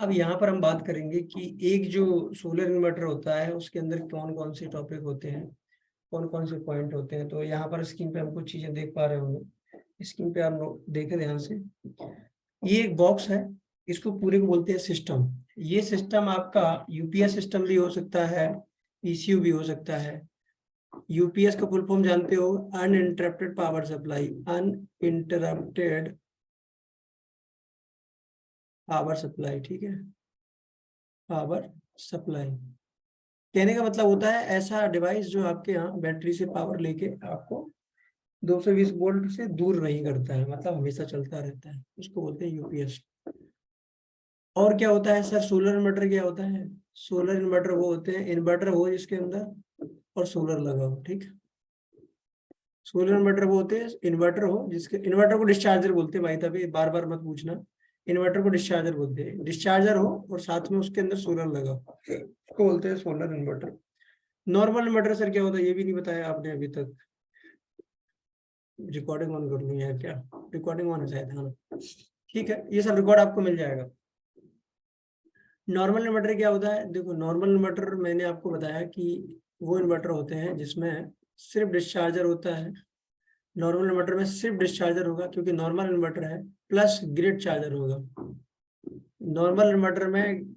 अब यहाँ पर हम बात करेंगे कि एक जो सोलर इन्वर्टर होता है उसके अंदर कौन कौन से टॉपिक होते हैं, कौन कौन से पॉइंट होते हैं। तो यहाँ पर स्क्रीन पे हम कुछ चीजें देख पा रहे होंगे। स्क्रीन पे आप लोग देखें ध्यान से, ये एक बॉक्स है, इसको पूरे को बोलते हैं सिस्टम। ये सिस्टम आपका यूपीएस सिस्टम भी हो सकता है, पीसीयू भी हो सकता है। यूपीएस का फुल फॉर्म जानते हो, uninterrupted power supply, uninterrupted power supply, ठीक है, पावर सप्लाई। कहने का मतलब होता है ऐसा डिवाइस जो आपके यहाँ बैटरी से पावर लेके आपको 220 वोल्ट से दूर नहीं करता है, मतलब हमेशा चलता रहता है, उसको बोलते हैं यूपीएस। और क्या होता है सर, सोलर इन्वर्टर क्या होता है? सोलर इन्वर्टर वो होते हैं, इन्वर्टर हो जिसके अंदर और सोलर लगा हो, ठीक। सोलर इन्वर्टर वो होते हैं, इन्वर्टर हो जिसके, इन्वर्टर को डिस्चार्जर बोलते हैं भाई, तभी बार बार मत पूछना। इन्वर्टर को डिस्चार्जर बोलते हैं, डिस्चार्जर हो और साथ में उसके अंदर सोलर लगा हो, उसको बोलते हैं solar inverter. Normal inverter sir क्या होता है ये भी नहीं बताया आपने अभी तक। रिकॉर्डिंग ऑन कर लूँ या क्या? रिकॉर्डिंग ऑन है शायद, हाँ ठीक है, ये सब रिकॉर्ड आपको मिल जाएगा। नॉर्मल इन्वर्टर क्या होता है? देखो नॉर्मल इन्वर्टर मैंने आपको बताया कि वो इन्वर्टर होते हैं जिसमें सिर्फ डिस्चार्जर होता है। नॉर्मल इन्वर्टर में सिर्फ डिस्चार्जर होगा क्योंकि नॉर्मल इन्वर्टर है, प्लस ग्रिड चार्जर होगा। नॉर्मल इन्वर्टर में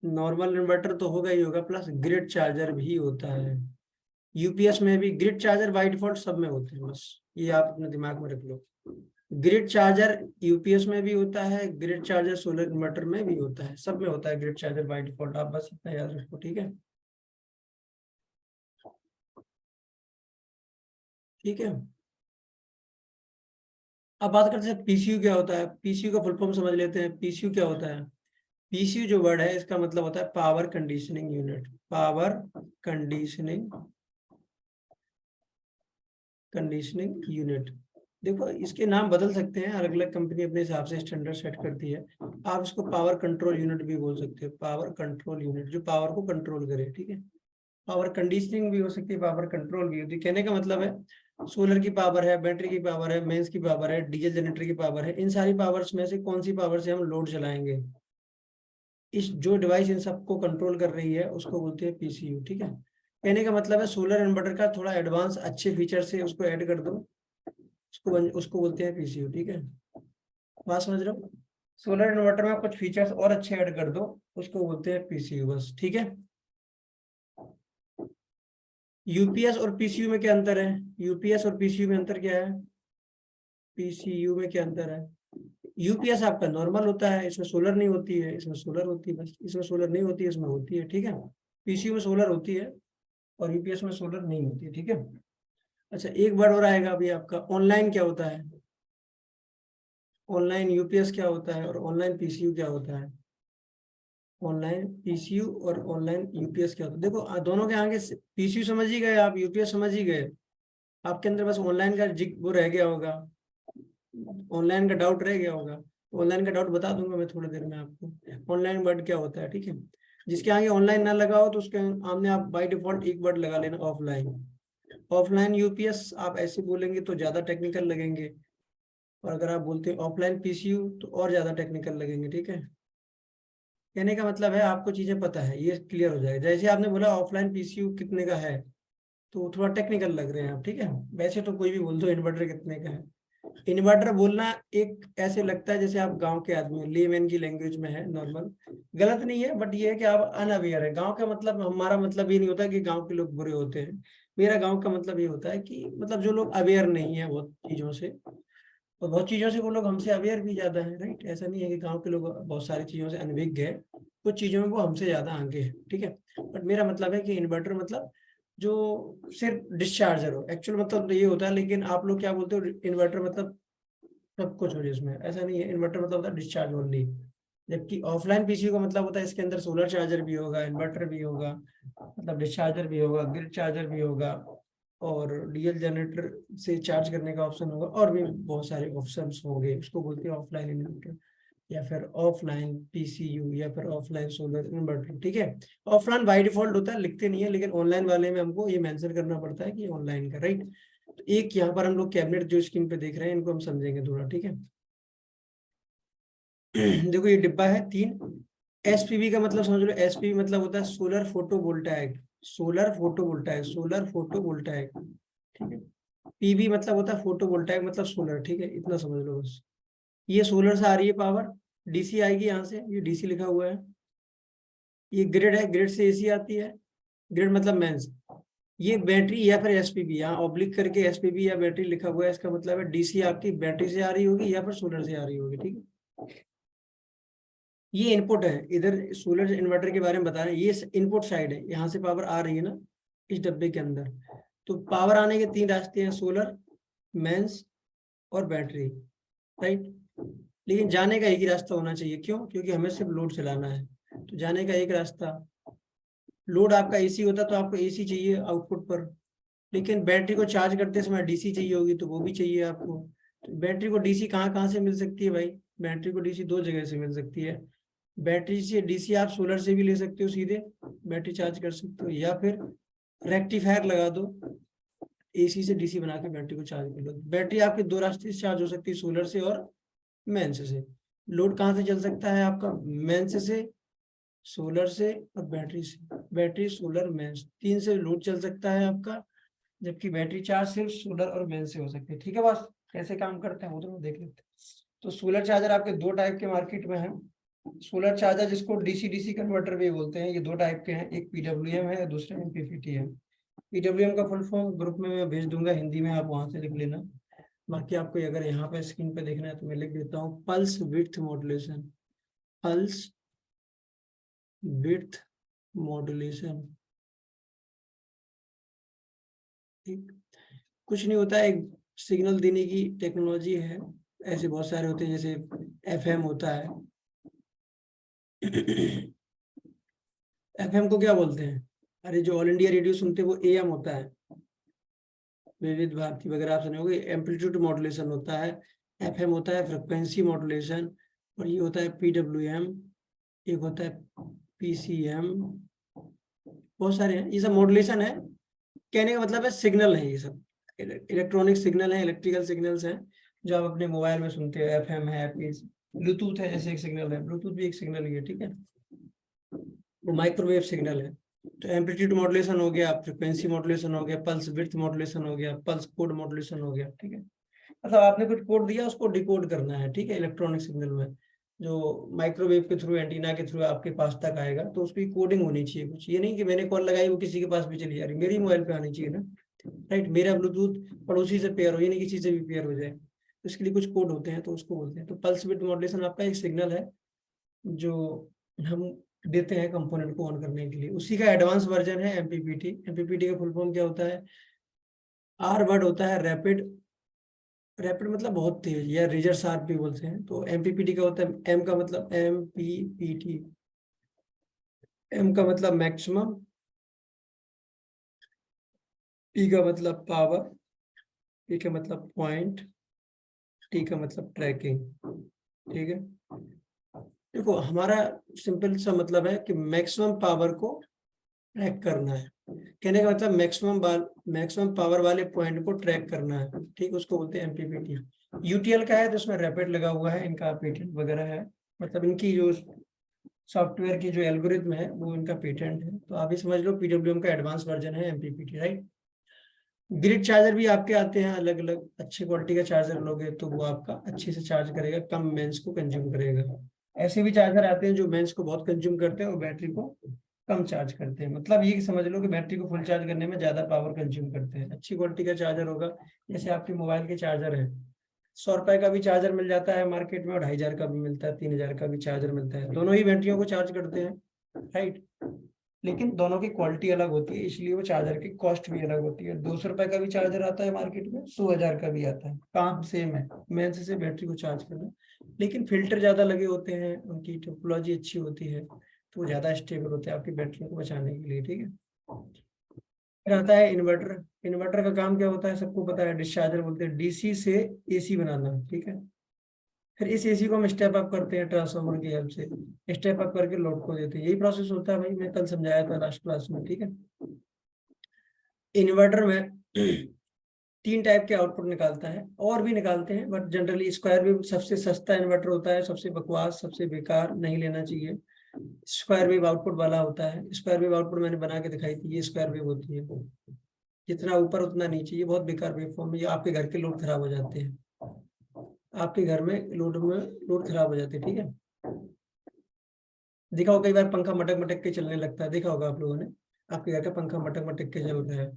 नॉर्मल इन्वर्टर तो होगा ही होगा, प्लस ग्रिड चार्जर भी होता है। यूपीएस में भी ग्रिड चार्जर बाय डिफॉल्ट सब में होते हैं, बस ये आप अपने दिमाग में रख लो। ग्रिड चार्जर यूपीएस में भी होता है, ग्रिड चार्जर सोलर इन्वर्टर में भी होता है, सब में होता है ग्रिड चार्जर बाय डिफॉल्ट, आप बस इतना याद रखो, ठीक है। ठीक है, अब बात करते हैं पीसीयू क्या होता है। पीसीयू का फुल फॉर्म समझ लेते हैं। पीसीयू क्या होता है? पीसीयू जो वर्ड है इसका मतलब होता है power conditioning unit. Power conditioning conditioning unit. देखो इसके नाम बदल सकते हैं, अलग अलग कंपनी अपने हिसाब से स्टैंडर्ड सेट करती है। आप इसको पावर कंट्रोल यूनिट भी बोल सकते हो, पावर कंट्रोल यूनिट जो पावर को कंट्रोल करे, ठीक है। पावर कंडीशनिंग भी हो सकती है, पावर कंट्रोल भी होती है। कहने का मतलब है सोलर की पावर है, बैटरी की पावर है, मेंस की पावर है, डीजल जनरेटर की पावर है, इन सारी पावर्स में से कौन सी पावर से हम लोड चलाएंगे, इस जो डिवाइस इन सबको कंट्रोल कर रही है उसको बोलते हैं पीसीयू, ठीक है। कहने का मतलब है सोलर इन्वर्टर का थोड़ा एडवांस अच्छे फीचर से उसको ऐड कर दो, उसको बोलते हैं पीसीयू, ठीक है। बात समझ रहे हो? सोलर इन्वर्टर में कुछ फीचर्स और अच्छे ऐड कर दो, उसको बोलते हैं पीसीयू, बस, ठीक है। यूपीएस और पीसीयू में क्या अंतर है? यूपीएस और पीसीयू में अंतर क्या है? पीसीयू में क्या अंतर है? यूपीएस आपका नॉर्मल होता है, इसमें सोलर नहीं होती है, इसमें सोलर होती है, बस इसमें सोलर नहीं होती है, इसमें होती है, ठीक है। पीसीयू में सोलर होती है और यूपीएस में सोलर नहीं होती है, ठीक है। अच्छा एक वर्ड और आएगा अभी आपका, ऑनलाइन क्या होता है? ऑनलाइन यूपीएस क्या होता है और ऑनलाइन पीसीयू क्या होता है? ऑनलाइन पीसीयू और ऑनलाइन यूपीएस क्या होता है? देखो दोनों के आगे पीसीयू समझ ही गए आप, यूपीएस समझ ही गए, आपके अंदर बस ऑनलाइन का जिक वो रह गया होगा, ऑनलाइन का डाउट रह गया होगा। ऑनलाइन का डाउट बता दूंगा मैं थोड़ी देर में आपको, ऑनलाइन वर्ड क्या होता है, ठीक है। जिसके आगे ऑनलाइन ना लगा हो तो उसके सामने आप बाय डिफॉल्ट एक वर्ड लगा लेना, ऑफलाइन। ऑफलाइन यूपीएस आप ऐसे बोलेंगे तो ज्यादा टेक्निकल लगेंगे, और अगर आप बोलते हैं ऑफलाइन पीसीयू तो और ज्यादा टेक्निकल लगेंगे, ठीक है। कहने का मतलब है आपको चीजें पता है, ये क्लियर हो जाएगा। जैसे आपने बोला ऑफलाइन पीसीयू कितने का है, तो थोड़ा टेक्निकल लग रहे हैं आप, ठीक है। वैसे तो कोई भी बोल दो इन्वर्टर कितने का है। इन्वर्टर बोलना एक ऐसे लगता है जैसे आप गांव के आदमी, लेमैन की लैंग्वेज में है, नॉर्मल गलत नहीं है, बट ये है कि आप अनअवेयर है। गांव का मतलब, हमारा मतलब ये नहीं होता कि गांव के लोग बुरे होते हैं, मेरा गांव का मतलब ये होता है कि मतलब जो लोग अवेयर नहीं है बहुत चीजों से, और बहुत चीजों से वो लोग हमसे अवेयर भी ज्यादा है, राइट। ऐसा नहीं है कि गांव के लोग बहुत सारी चीजों से अनभिज्ञ है, कुछ चीजों में वो हमसे ज्यादा आगे है, ठीक है। बट मेरा मतलब है कि इन्वर्टर मतलब जो सिर्फ डिस्चार्जर हो, एक्चुअल मतलब तो ये होता है, लेकिन आप लोग क्या बोलते हो, इन्वर्टर मतलब सब कुछ हो जिसमें, ऐसा नहीं है। इन्वर्टर मतलब होता है डिस्चार्ज ओनली, जबकि ऑफलाइन पीसी का मतलब होता है इसके अंदर सोलर चार्जर भी होगा, इन्वर्टर भी होगा, मतलब डिस्चार्जर भी होगा, ग्रिड चार्जर भी होगा, और डीएल जनरेटर से चार्ज करने का ऑप्शन होगा, और भी बहुत सारे ऑप्शंस होंगे, उसको बोलते हैं ऑफलाइन इन्वर्टर, या फिर ऑफलाइन पीसीयू, या फिर ऑफलाइन सोलर इन्वर्टर, ठीक है। ऑफलाइन बाय डिफॉल्ट होता है, लिखते नहीं है, लेकिन ऑनलाइन वाले में हमको ये मेंशन करना पड़ता है कि ऑनलाइन का, राइट। तो एक यहाँ पर हम लोग कैबिनेट जो स्क्रीन पे देख रहे हैं इनको हम समझेंगे थोड़ा, ठीक है। देखो ये डिब्बा है 3, एसपीवी का मतलब समझ लो, एसपीवी मतलब होता है solar photovoltaic, solar photovoltaic, solar photovoltaic, ठीक है। पीवी मतलब होता है फोटोवोल्टाइक मतलब सोलर, ठीक है, इतना समझ लो बस। ये सोलर से आ रही है पावर, डीसी आएगी यहाँ से, ये डीसी लिखा हुआ है। ये ग्रिड है, ग्रिड से एसी आती है, ग्रिड मतलब मेंस। ये बैटरी या फिर एसपीबी, यहाँ ऑब्लिक करके एसपीबी या बैटरी लिखा हुआ है, इसका मतलब है डीसी आपकी बैटरी से आ रही होगी या फिर सोलर से आ रही होगी, ठीक है। ये इनपुट है, इधर सोलर इन्वर्टर के बारे में बता रहे हैं, ये इनपुट साइड है, यहाँ से पावर आ रही है ना इस डब्बे के अंदर। तो पावर आने के 3 रास्ते हैं, सोलर, मेंस और बैटरी, राइट। लेकिन जाने का एक ही रास्ता होना चाहिए, क्यों? क्योंकि हमें सिर्फ लोड चलाना है, तो जाने का एक रास्ता। लोड आपका एसी होता तो आपको एसी चाहिए आउटपुट पर, लेकिन बैटरी को चार्ज करते समय डीसी चाहिए होगी, तो वो भी चाहिए आपको। तो बैटरी को डीसी कहाँ कहाँ से मिल सकती है भाई? बैटरी को डीसी 2 जगह से मिल सकती है। बैटरी से डीसी आप सोलर से भी ले सकते हो, सीधे बैटरी चार्ज कर सकते हो, या फिर रेक्टिफायर लगा दो, एसी से डीसी बना के बैटरी को चार्ज कर लो। बैटरी आपके 2 रास्ते से चार्ज हो सकती है, सोलर से और मेंस से। लोड कहाँ से चल सकता है आपका? मेंस से, सोलर से और बैटरी से। बैटरी, सोलर, मेंस, 3 से लोड चल सकता है आपका, जबकि बैटरी चार्ज सिर्फ सोलर और मेंस से हो सकती है, ठीक है। बस कैसे काम करते हैं वो तो देख लेते हैं। तो सोलर चार्जर आपके 2 टाइप के मार्केट में है। सोलर चार्जर जिसको डीसी डीसी कन्वर्टर भी बोलते हैं, ये 2 टाइप के हैं, एक पीडब्ल्यूएम है, दूसरा एमपीपीटी है। पीडब्ल्यूएम का फुल फॉर्म ग्रुप में मैं भेज दूंगा हिंदी में, आप वहां से लिख लेना। बाकी आपको अगर यहाँ पे स्क्रीन पे देखना है तो मैं लिख देता हूँ, pulse width modulation, pulse width modulation, ठीक। कुछ नहीं होता है, एक सिग्नल देने की टेक्नोलॉजी है। ऐसे बहुत सारे होते हैं, जैसे एफएम होता है। एफएम को क्या बोलते हैं? अरे जो ऑल इंडिया रेडियो सुनते हैं वो एएम होता है, विविध भारती वगैरह आप सुने होंगे। एम्पलीट्यूड मॉड्यूलेशन होता है, एफएम होता है फ्रिक्वेंसी मॉड्यूलेशन, और ये होता है पीडब्ल्यूएम, एक होता है पीसीएम, बहुत सारे हैं। ये सब मॉड्यूलेशन है, कहने का मतलब है सिग्नल है, ये सब इलेक्ट्रॉनिक सिग्नल है, इलेक्ट्रिकल सिग्नल्स हैं, जो आप अपने मोबाइल में सुनते हो। एफएम है, ब्लूटूथ है, जैसे एक सिग्नल है, ब्लूटूथ भी एक सिग्नल ही है, ठीक है, वो माइक्रोवेव सिग्नल है। तो एम्पलीट्यूड मॉड्यूलेशन हो गया, फ्रिक्वेंसी मॉड्यूलेशन हो गया, पल्स विड्थ मॉड्यूलेशन हो गया, पल्स कोड मॉड्यूलेशन हो गया, ठीक है। मतलब आपने कुछ कोड दिया, उसको डिकोड करना है, ठीक है, इलेक्ट्रॉनिक सिग्नल में, जो माइक्रोवेव के थ्रू, एंटीना के थ्रू आपके पास तक आएगा, तो उसकी कोडिंग होनी चाहिए कुछ। ये नहीं कि मैंने कॉल लगाई वो किसी के पास भी चली जा रही, मेरी मोबाइल पे आनी चाहिए ना, राइट। मेरा ब्लूटूथ पड़ोसी से पेयर हो, ये नहीं किसी से भी पेयर हो जाए, तो इसके लिए कुछ कोड होते हैं, तो उसको बोलते हैं। तो पल्स विड्थ मॉड्यूलेशन आपका एक सिग्नल है जो हम देते हैं कंपोनेंट को ऑन करने के लिए, उसी का एडवांस वर्जन है एमपीपीटी। एमपीपीटी का फुल फॉर्म क्या होता है? आर वर्ड होता है रैपिड, रैपिड मतलब बहुत तेज, या रेजर शार्प भी बोलते हैं। तो एमपीपीटी का होता है, एम का मतलब एमपीपीटी, एम का मतलब मैक्सिमम, पी का मतलब पावर, पी का मतलब पॉइंट, टी का मतलब ट्रैकिंग, ठीक है। देखो हमारा सिंपल सा मतलब है कि मैक्सिमम पावर को ट्रैक करना है, कहने का मतलब मैक्सिमम पावर वाले पॉइंट को ट्रैक करना है, ठीक, उसको बोलते हैं एमपीपीटी। यूटीएल का है तो उसमें रैपिड लगा हुआ है, इनका पेटेंट वगैरह है, मतलब इनकी जो सॉफ्टवेयर की जो एल्गोरिथम है वो इनका पेटेंट है। तो आप ही समझ लो पीडब्ल्यूएम का एडवांस वर्जन है एमपीपीटी, राइट। ग्रिड चार्जर भी आपके आते हैं अलग अलग, अच्छे क्वालिटी का चार्जर लोगे तो वो आपका अच्छे से चार्ज करेगा, कम मेंस को कंज्यूम करेगा। ऐसे भी चार्जर आते हैं जो मेंस को बहुत कंज्यूम करते हैं और बैटरी को कम चार्ज करते हैं। मतलब ये समझ लो कि बैटरी को फुल चार्ज करने में ज्यादा पावर कंज्यूम करते हैं। अच्छी क्वालिटी का चार्जर होगा, जैसे आपके मोबाइल के चार्जर है, 100 रुपए का भी चार्जर मिल जाता है मार्केट में, और 2,500 का भी मिलता है, 3,000 का भी चार्जर मिलता है, दोनों ही बैटरियों को चार्ज करते हैं, राइट। लेकिन दोनों की क्वालिटी अलग होती है, इसलिए वो चार्जर की कॉस्ट भी अलग होती है। 200 रुपए का भी चार्जर आता है मार्केट में, 100,000 का भी आता है, काम सेम है, मेंस से बैटरी को चार्ज करना। लेकिन फिल्टर ज्यादा लगे होते हैं, उनकी टोपोलॉजी अच्छी होती है, तो वो ज्यादा स्टेबल होते हैं आपकी बैटरी को बचाने के लिए, ठीक है। फिर आता है इन्वर्टर। इन्वर्टर का काम क्या होता है सबको पता है, डिस्चार्जर बोलते हैं, डीसी से एसी बनाना, ठीक है। फिर इस एसी को हम स्टेप अप करते हैं ट्रांसफार्मर की हेल्प से, स्टेप अप करके लोड को देते हैं, यही प्रोसेस होता है भाई, मैं कल समझाया था लास्ट क्लास में, ठीक है। इन्वर्टर में 3 टाइप के आउटपुट निकालता है, और भी निकालते हैं, बट जनरली स्क्वायर वेव सबसे सस्ता इन्वर्टर होता है, सबसे बकवास, सबसे बेकार, नहीं लेना चाहिए। स्क्वायर वेव आउटपुट वाला होता है। स्क्वायर वेव आउटपुट मैंने बना के दिखाई थी, ये स्क्वायर वेव होती है, जितना ऊपर उतना नीचे। ये बहुत बेकार वेव फॉर्म है, ये आपके घर के लोड खराब हो जाते हैं, आपके घर में लोड खराब हो जाते हैं, ठीक है। देखा होगा कई बार पंखा मटक मटक के चलने लगता है, देखा होगा आप लोगों ने, आपके घर का पंखा मटक मटक के चल रहा है,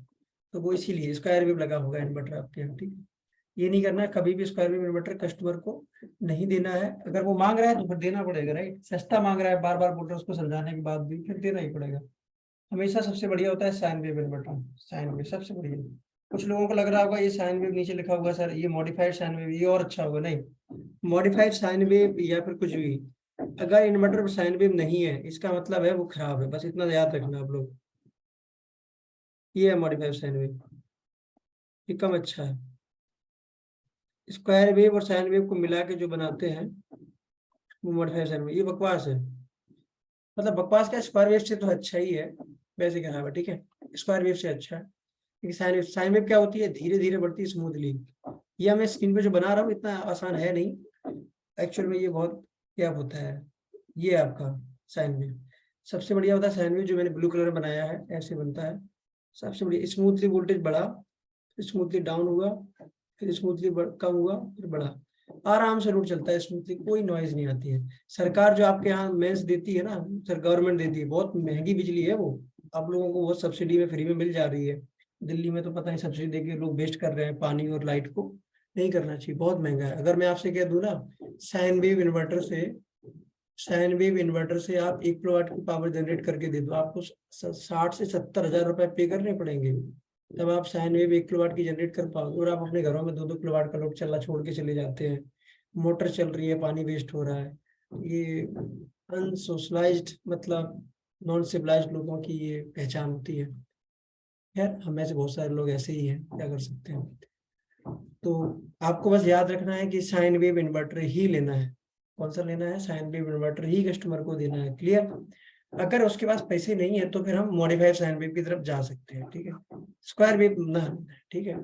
तो वो इसीलिए स्क्वायर वेव लगा होगा इन्वर्टर आपके यहाँ, ठीक है। ये नहीं करना है कभी भी, स्क्वायर वेव इन्वर्टर कस्टमर को नहीं देना है। अगर वो मांग रहा है तो फिर देना पड़ेगा, राइट। सस्ता मांग रहा है, बार बार बोल रहा है, उसको समझाने के बाद भी फिर देना ही पड़ेगा। हमेशा सबसे बढ़िया होता है sine wave inverter, sine wave सबसे बढ़िया। कुछ लोगों को लग रहा होगा ये साइन वेव नीचे लिखा होगा सर ये मॉडिफाइड साइन वेव, ये और अच्छा होगा, नहीं। मॉडिफाइड साइन वेव या फिर कुछ भी, अगर इन्वर्टर साइन वेव नहीं है इसका मतलब है वो खराब है, बस इतना याद रखना आप लोग। ये है मॉडिफाइड साइन वेव, ये कम अच्छा है। स्क्वायर वेव और साइन वेव को मिला के जो बनाते हैं वो मॉडिफाइड साइन वेव, ये बकवास है। मतलब बकवास क्या, स्क्वायर वेव से तो अच्छा ही है, वैसे खराब है, ठीक है। स्क्वायर वेव से अच्छा है, क्योंकि साइन वेव क्या होती है, धीरे धीरे बढ़ती है स्मूथली। ये मैं स्क्रीन पे जो बना रहा हूँ इतना आसान है नहीं, एक्चुअल में ये बहुत क्या होता है। ये आपका साइन वेव सबसे बढ़िया होता है, साइन वेव जो मैंने ब्लू कलर में बनाया है ऐसे बनता है सबसे बढ़िया। स्मूथली वोल्टेज बढ़ा, स्मूथली डाउन हुआ, फिर स्मूथली कम हुआ, फिर बढ़ा, आराम से रूट चलता है स्मूथली, कोई नॉइज नहीं आती है। सरकार जो आपके यहाँ मेंस देती है ना, सर गवर्नमेंट देती है, बहुत महंगी बिजली है वो, आप लोगों को वो सब्सिडी में फ्री में मिल जा रही है। दिल्ली में तो पता नहीं सब्सिडी देके लोग वेस्ट कर रहे हैं पानी और लाइट को, नहीं करना चाहिए, बहुत महंगा है। अगर मैं आपसे कह दूं ना, साइन वेव इन्वर्टर से साइन वेव इन्वर्टर से आप 1 किलोवाट की पावर जनरेट करके दे दो, आपको 60 से 70 हजार रुपए पे करने पड़ेंगे, तब आप साइन वेव 1 किलोवाट की जनरेट कर पाओगे। और आप अपने घरों में 2-2 किलोवाट का लोड चला छोड़ के चले जाते हैं, मोटर चल रही है, पानी वेस्ट हो रहा है। ये अनसोशलाइज्ड, मतलब नॉन सिविलाइज्ड लोगों की ये पहचान होती है। खैर हम में से बहुत सारे लोग ऐसे ही हैं, क्या कर सकते हैं। तो आपको बस याद रखना है कि साइन वेव इन्वर्टर ही लेना है। कौन सा लेना है, साइन वेव इन्वर्टर ही कस्टमर को देना है, क्लियर। अगर उसके पास पैसे नहीं है तो फिर हम मॉडिफाइड साइन वेव की तरफ जा सकते हैं, ठीक है। स्क्वायर वेव ना, ठीक है।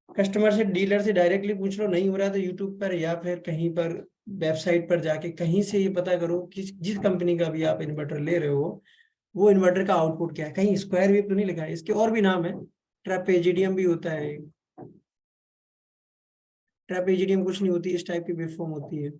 कस्टमर से, डीलर से डायरेक्टली पूछ लो, नहीं हो रहा तो यूट्यूब पर या फिर कहीं पर वेबसाइट पर जाके कहीं से ये पता करो कि जिस कंपनी का भी आप इन्वर्टर ले रहे हो वो इन्वर्टर का आउटपुट क्या है। कहीं स्क्वायर वेव तो नहीं लिखा है, इसके और भी नाम है, ट्रेपेजिडियम भी होता है। ट्रेपेजिडियम कुछ नहीं होती, इस टाइप की वेवफॉर्म होती है।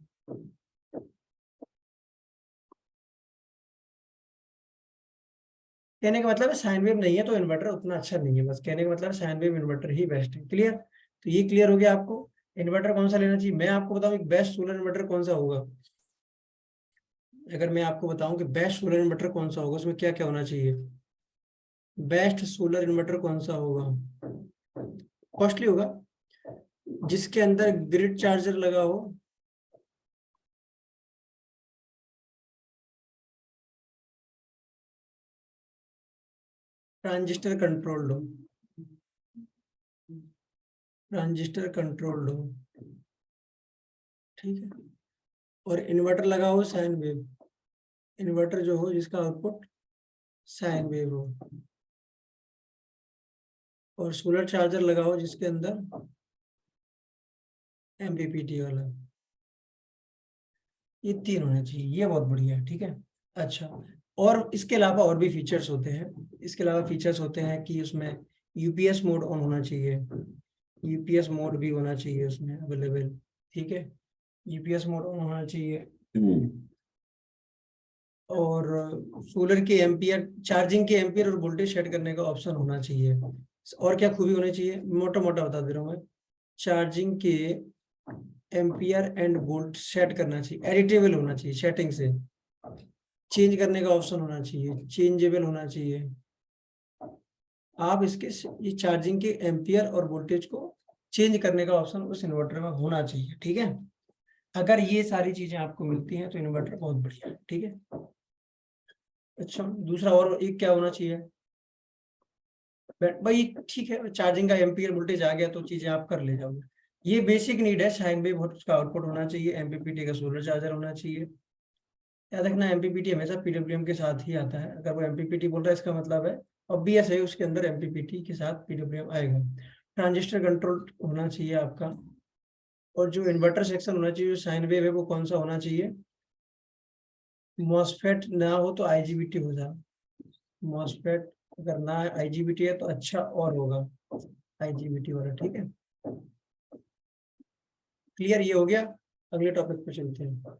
कहने का मतलब है साइन वेव नहीं है तो इन्वर्टर उतना अच्छा नहीं है, बस कहने का मतलब साइन वेव इन्वर्टर ही बेस्ट है, क्लियर। तो ये क्लियर हो गया आपको। इन्वर्टर कौन सा लेना चाहिए, मैं आपको बताऊं एक बेस्ट सोलर इन्वर्टर कौन सा होगा। अगर मैं आपको बताऊं कि बेस्ट सोलर इन्वर्टर कौन सा होगा, उसमें क्या क्या होना चाहिए। बेस्ट सोलर इन्वर्टर कौन सा होगा, कॉस्टली होगा, जिसके अंदर ग्रिड चार्जर लगा हो, ट्रांजिस्टर कंट्रोल्ड हो, ट्रांजिस्टर कंट्रोल्ड हो, ठीक है। और इन्वर्टर लगा हो साइन वेव, इन्वर्टर जो हो जिसका आउटपुट साइन वेव हो, और सोलर चार्जर लगा हो जिसके अंदर एमपीपीटी वाला, ये 3 होना चाहिए, ये बहुत बढ़िया है, ठीक है। अच्छा, और इसके अलावा और भी फीचर्स होते हैं, इसके अलावा फीचर्स होते हैं कि उसमें यूपीएस मोड ऑन होना चाहिए, यूपीएस मोड भी होना चाहिए उसमें अवेलेबल, ठीक है। यूपीएस मोड ऑन होना चाहिए, और सोलर के एम्पियर, चार्जिंग के एम्पियर और वोल्टेज सेट करने का ऑप्शन होना चाहिए। और क्या खूबी होनी चाहिए, मोटा मोटा बता दे रहा हूँ मैं। चार्जिंग के एम्पियर एंड वोल्ट सेट करना चाहिए, एडिटेबल होना चाहिए, सेटिंग से चेंज करने का ऑप्शन होना चाहिए, चेंजेबल होना चाहिए। आप इसके ये चार्जिंग के एम्पियर और वोल्टेज को चेंज करने का ऑप्शन उस इन्वर्टर में होना चाहिए, ठीक है। अगर ये सारी चीजें आपको मिलती हैं तो इन्वर्टर बहुत बढ़िया है, ठीक है। अच्छा, दूसरा और एक क्या होना चाहिए, भाई ठीक है, चार्जिंग का एम्पियर वोल्टेज आ गया तो चीजें आप कर ले जाओगे। ये बेसिक नीड है, साइन वेव का आउटपुट होना चाहिए, एमपीपीटी का सोलर चार्जर होना चाहिए। याद रखना एमपीपीटी हमेशा पीडब्ल्यूएम के साथ ही आता है, अगर वो एमपीपीटी बोल रहा है इसका मतलब है ऑब्वियस है उसके अंदर एमपीपीटी के साथ पीडब्ल्यूएम आएगा। ट्रांजिस्टर कंट्रोल होना चाहिए आपका, और जो इन्वर्टर सेक्शन होना चाहिए, जो साइन वेव है वो कौन सा होना चाहिए, मॉसफेट ना हो तो आईजीबीटी हो जाए, मॉसफेट अगर ना आईजीबीटी है तो अच्छा और होगा आईजीबीटी वाला, ठीक है। क्लियर ये हो गया, अगले टॉपिक पे चलते हैं।